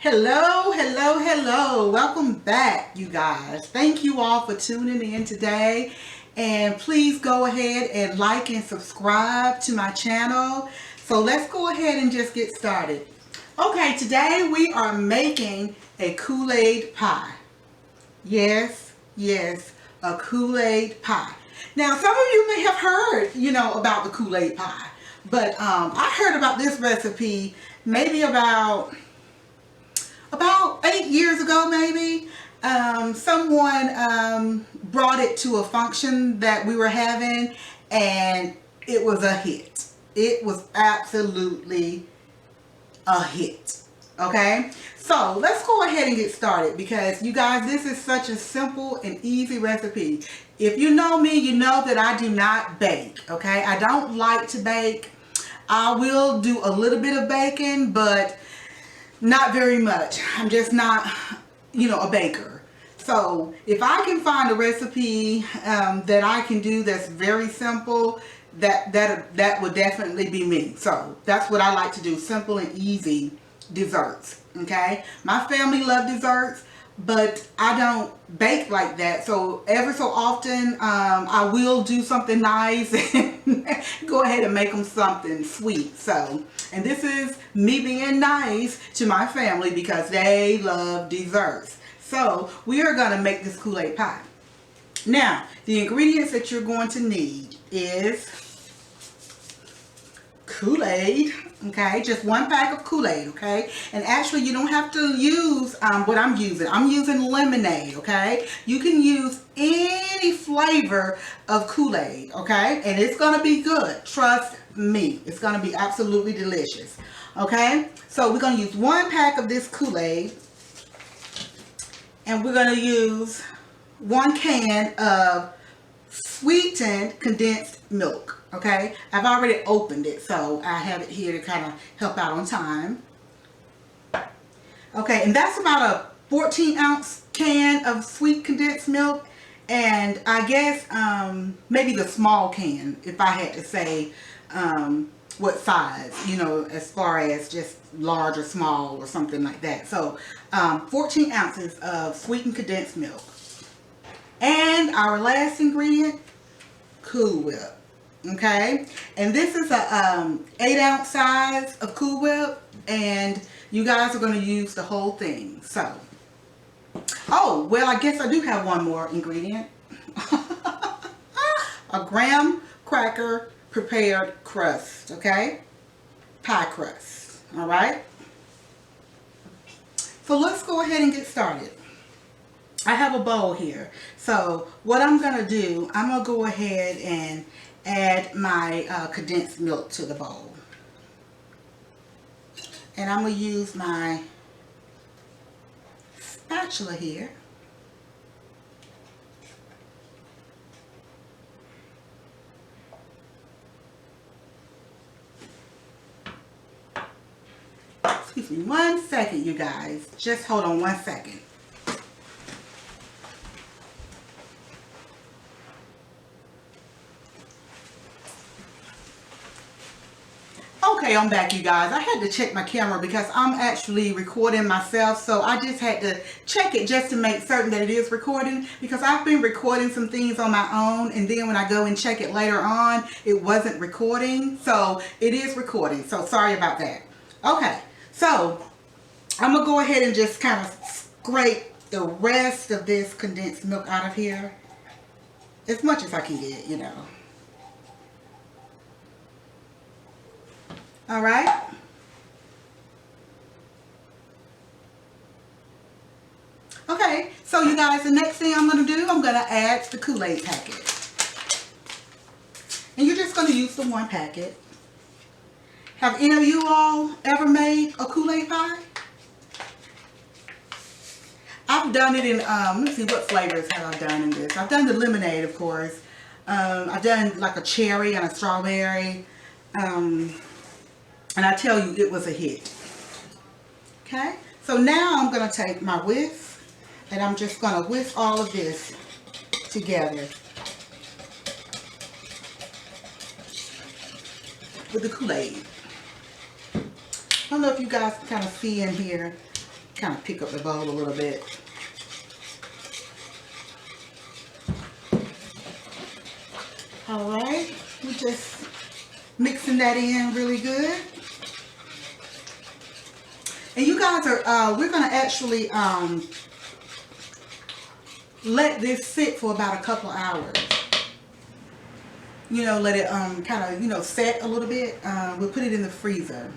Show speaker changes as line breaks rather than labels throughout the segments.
Hello, hello, hello. Welcome back, you guys. Thank you all for tuning in today. And please go ahead and like and subscribe to my channel. So let's go ahead and just get started. Okay, today we are making a Kool-Aid pie. Yes, yes, a Kool-Aid pie. Now, some of you may have heard, about the Kool-Aid pie. But I heard about this recipe maybe about 8 years ago, maybe. Someone brought it to a function that we were having, and it was a hit. It was absolutely a hit. Okay, so let's go ahead and get started, because you guys, this is such a simple and easy recipe. If you know me, you know that I do not bake. Okay, I don't like to bake. I will do a little bit of baking, but not very much. I'm just not, a baker. So if I can find a recipe that I can do that's very simple, that would definitely be me. So that's what I like to do: simple and easy desserts. Okay, my family love desserts, but I don't bake like that. So ever so often, I will do something nice and go ahead and make them something sweet. So, and this is me being nice to my family because they love desserts. So we are going to make this Kool-Aid pie. Now, the ingredients that you're going to need is Kool-Aid, okay, just 1 pack of Kool-Aid, okay, and actually you don't have to use what I'm using lemonade, okay. You can use any flavor of Kool-Aid, okay, and it's gonna be good, trust me, it's gonna be absolutely delicious. Okay, so we're gonna use 1 pack of this Kool-Aid, and we're gonna use 1 can of sweetened condensed milk. Okay, I've already opened it, so I have it here to kind of help out on time. Okay, and that's about a 14-ounce can of sweet condensed milk, and I guess maybe the small can, if I had to say what size, as far as just large or small or something like that. So 14 ounces of sweetened condensed milk. And our last ingredient, Cool Whip. Okay, and this is a 8-ounce size of Cool Whip, and you guys are going to use the whole thing. So, oh well, I guess I do have one more ingredient. A graham cracker prepared crust. Okay, pie crust. All right, so let's go ahead and get started. I have a bowl here, so what I'm going to do, I'm going to go ahead and add my condensed milk to the bowl, and I'm going to use my spatula here excuse me 1 second, you guys, just hold on 1 second. Okay, I'm back, you guys. I had to check my camera because I'm actually recording myself, so I just had to check it just to make certain that it is recording, because I've been recording some things on my own, and then when I go and check it later on, it wasn't recording. So it is recording, so sorry about that. Okay, so I'm gonna go ahead and just kind of scrape the rest of this condensed milk out of here as much as I can get. All right. Okay, so you guys, the next thing I'm going to do, I'm going to add the Kool-Aid packet. And you're just going to use the 1 packet. Have any of you all ever made a Kool-Aid pie? I've done it in, let's see, what flavors have I done in this? I've done the lemonade, of course. I've done like a cherry and a strawberry. And I tell you, it was a hit. Okay, so now I'm going to take my whisk, and I'm just going to whisk all of this together with the Kool-Aid. I don't know if you guys can kind of see in here. kind of pick up the bowl a little bit. All right, we're just mixing that in really good. And you guys are, we're going to actually let this sit for about a couple hours. You know, let it kind of, you know, set a little bit. We'll put it in the freezer.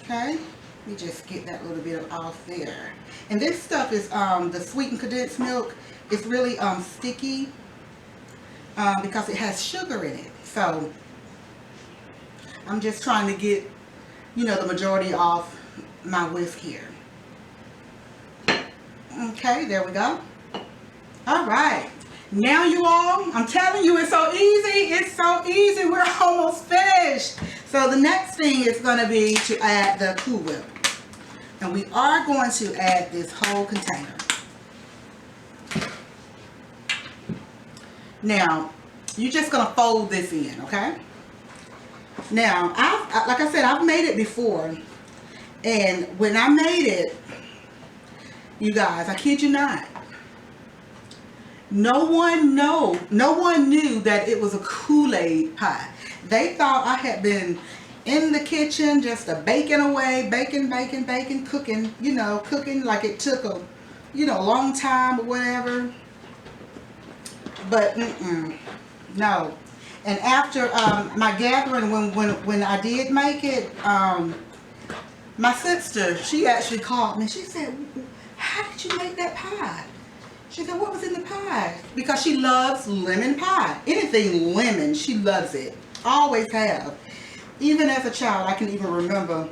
Okay, let me just get that little bit off there. And this stuff is the sweetened condensed milk. It's really sticky because it has sugar in it. So I'm just trying to get, you know, the majority off my whisk here. Okay, there we go. All right. Now you all, I'm telling you, it's so easy. It's so easy. We're almost finished. So the next thing is going to be to add the Cool Whip. And we are going to add this whole container. Now, you're just going to fold this in, okay? Now, like I said, I've made it before. And when I made it, you guys, I kid you not, no one knew that it was a Kool-Aid pie. They thought I had been in the kitchen just baking away, baking, cooking, you know, cooking like it took a, you know, long time or whatever. But no. And after my gathering, when I did make it, my sister, she actually called me. She said, "How did you make that pie?" She said, "What was in the pie?" Because she loves lemon pie. Anything lemon, she loves it. Always have. Even as a child, I can even remember,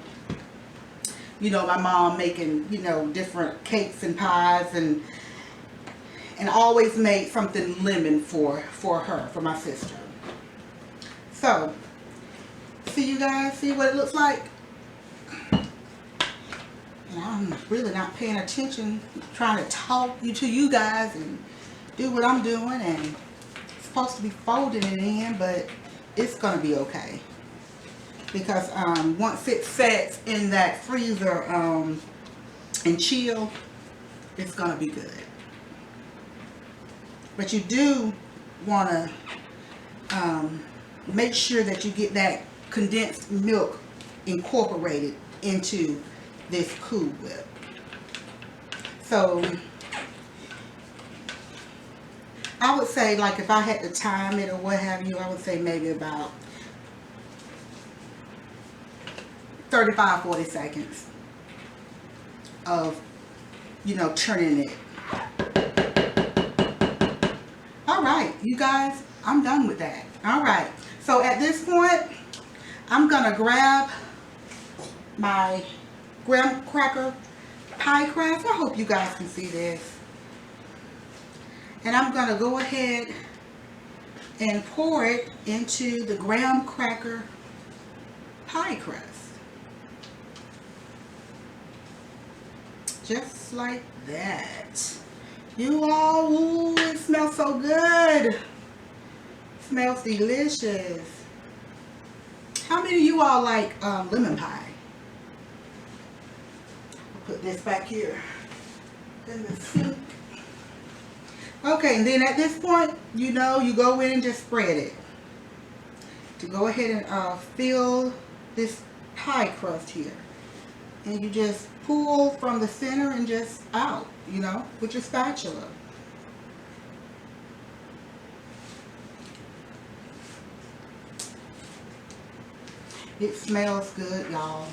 you know, my mom making, you know, different cakes and pies, and always made something lemon for her, for my sister. So, see you guys, see what it looks like? And I'm really not paying attention, trying to talk to you guys and do what I'm doing, and it's supposed to be folding it in, but it's going to be okay. Because once it sets in that freezer and chill, it's going to be good. But you do want to make sure that you get that condensed milk incorporated into this Cool Whip. So I would say, like, if I had to time it or what have you, I would say maybe about 35-40 seconds of, you know, turning it. All right, you guys, I'm done with that. All right, so at this point, I'm gonna grab my graham cracker pie crust. I hope you guys can see this. And I'm gonna go ahead and pour it into the graham cracker pie crust. Just like that. You all, ooh, it smells so good. It smells delicious. How many of you all like lemon pie? I'll put this back here in the sink. Okay, and then at this point, you know, you go in and just spread it. To go ahead and fill this pie crust here. And you just pull from the center and just out, you know, with your spatula. It smells good, y'all.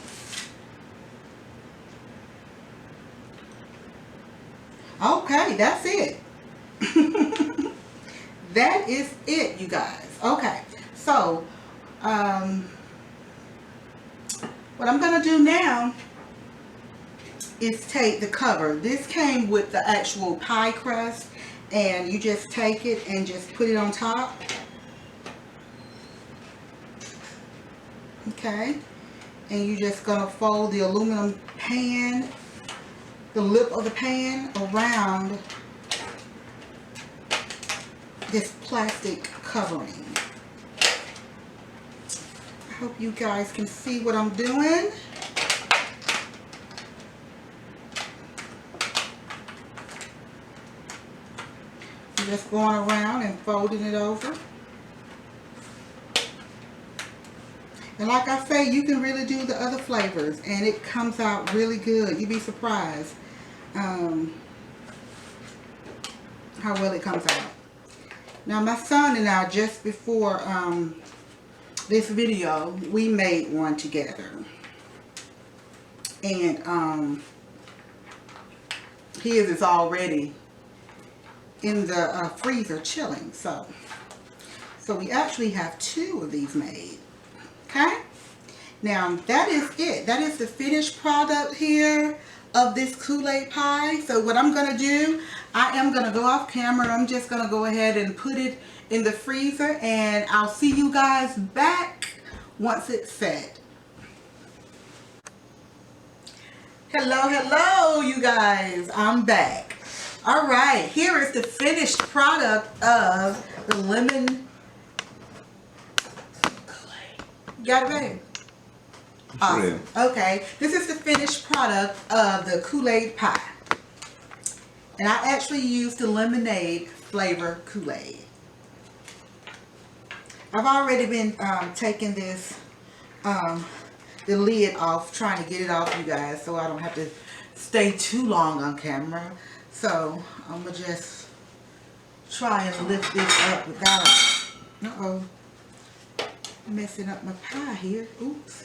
Okay, that's it. That is it, you guys. Okay, so what I'm gonna do now is take the cover. This came with the actual pie crust, and you just take it and just put it on top. Okay, and you're just gonna fold the aluminum pan, the lip of the pan, around this plastic covering. I hope you guys can see what I'm doing. just going around and folding it over. And like I say, you can really do the other flavors and it comes out really good. You'd be surprised how well it comes out. Now my son and I, just before this video, we made one together. And his is already in the freezer chilling. So we actually have 2 of these made. Okay, now that is it. That is the finished product here of this Kool-Aid pie. So what I'm going to do, I am going to go off camera. I'm just going to go ahead and put it in the freezer, and I'll see you guys back once it's set. Hello you guys, I'm back. All right, here is the finished product of the lemon. Got it, babe? Awesome. Okay, this is the finished product of the Kool-Aid pie. And I actually used the lemonade flavor Kool-Aid. I've already been taking this, the lid off, trying to get it off, you guys, so I don't have to stay too long on camera. So I'm going to just try and lift this up without, messing up my pie here. Oops.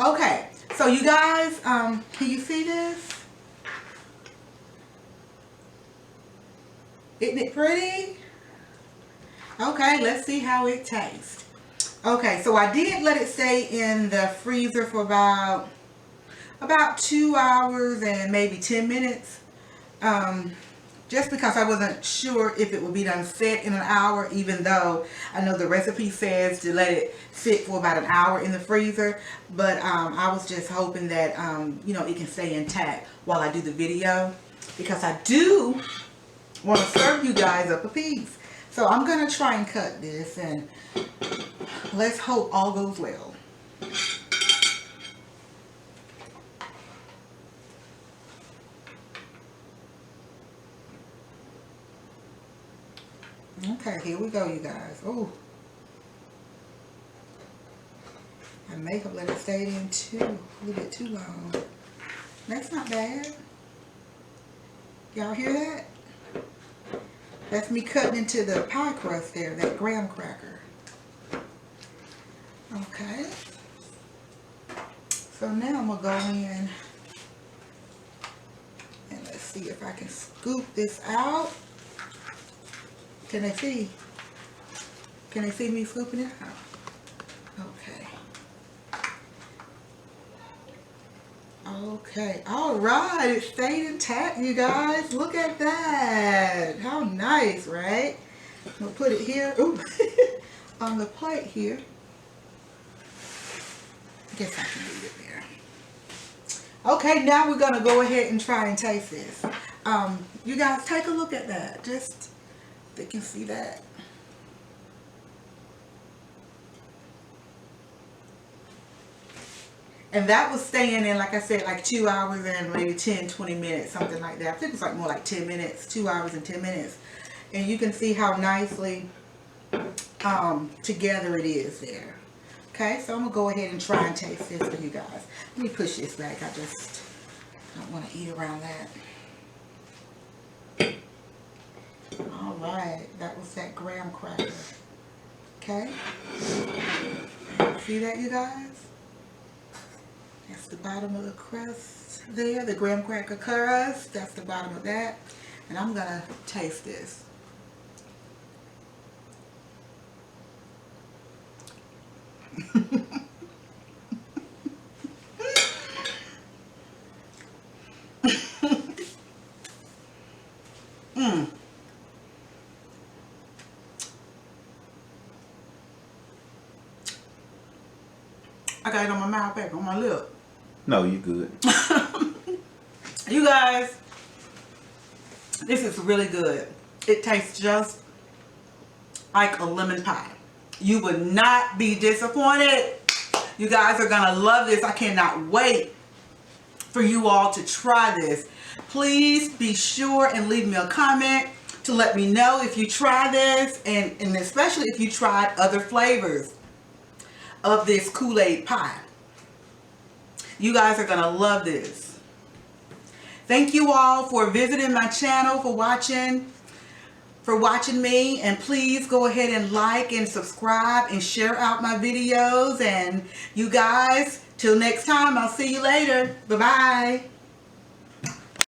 Okay, so you guys, can you see this? Isn't it pretty? Okay, let's see how it tastes. Okay, so I did let it stay in the freezer for about 2 hours and maybe 10 minutes. Just because I wasn't sure if it would be done set in an hour, even though I know the recipe says to let it sit for about an hour in the freezer. But I was just hoping that, you know, it can stay intact while I do the video, because I do want to serve you guys up a piece. So I'm going to try and cut this, and let's hope all goes well. Okay, here we go, you guys. Oh, I may have let it stay in a little bit too long. That's not bad. Y'all hear that? That's me cutting into the pie crust there, that graham cracker. Okay. So now I'm going to go in and let's see if I can scoop this out. Can they see? Can they see me scooping it out? Okay. Okay. All right. It stayed intact, you guys. Look at that. How nice, right? We'll put it here. Ooh. On the plate here. Guess I can leave it there. Okay. Now we're going to go ahead and try and taste this. You guys, take a look at that. Just... they can see that. And that was staying in, like I said, like 2 hours and maybe 10-20 minutes, something like that. I think it's like more like 10 minutes, 2 hours and 10 minutes. And you can see how nicely together it is there. Okay, so I'm going to go ahead and try and taste this for you guys. Let me push this back. I just don't want to eat around that. Alright, that was that graham cracker. Okay? See that, you guys? That's the bottom of the crust there, the graham cracker crust. That's the bottom of that. And I'm going to taste this. I got it on my mouth, back on my lip.
No, you good.
You guys, this is really good. It tastes just like a lemon pie. You would not be disappointed. You guys are gonna love this. I cannot wait for you all to try this. Please be sure and leave me a comment to let me know if you try this, and especially if you tried other flavors of this Kool-Aid pie. You guys are going to love this. Thank you all for visiting my channel, for watching me, and please go ahead and like and subscribe and share out my videos. And you guys, till next time, I'll see you later. Bye-bye.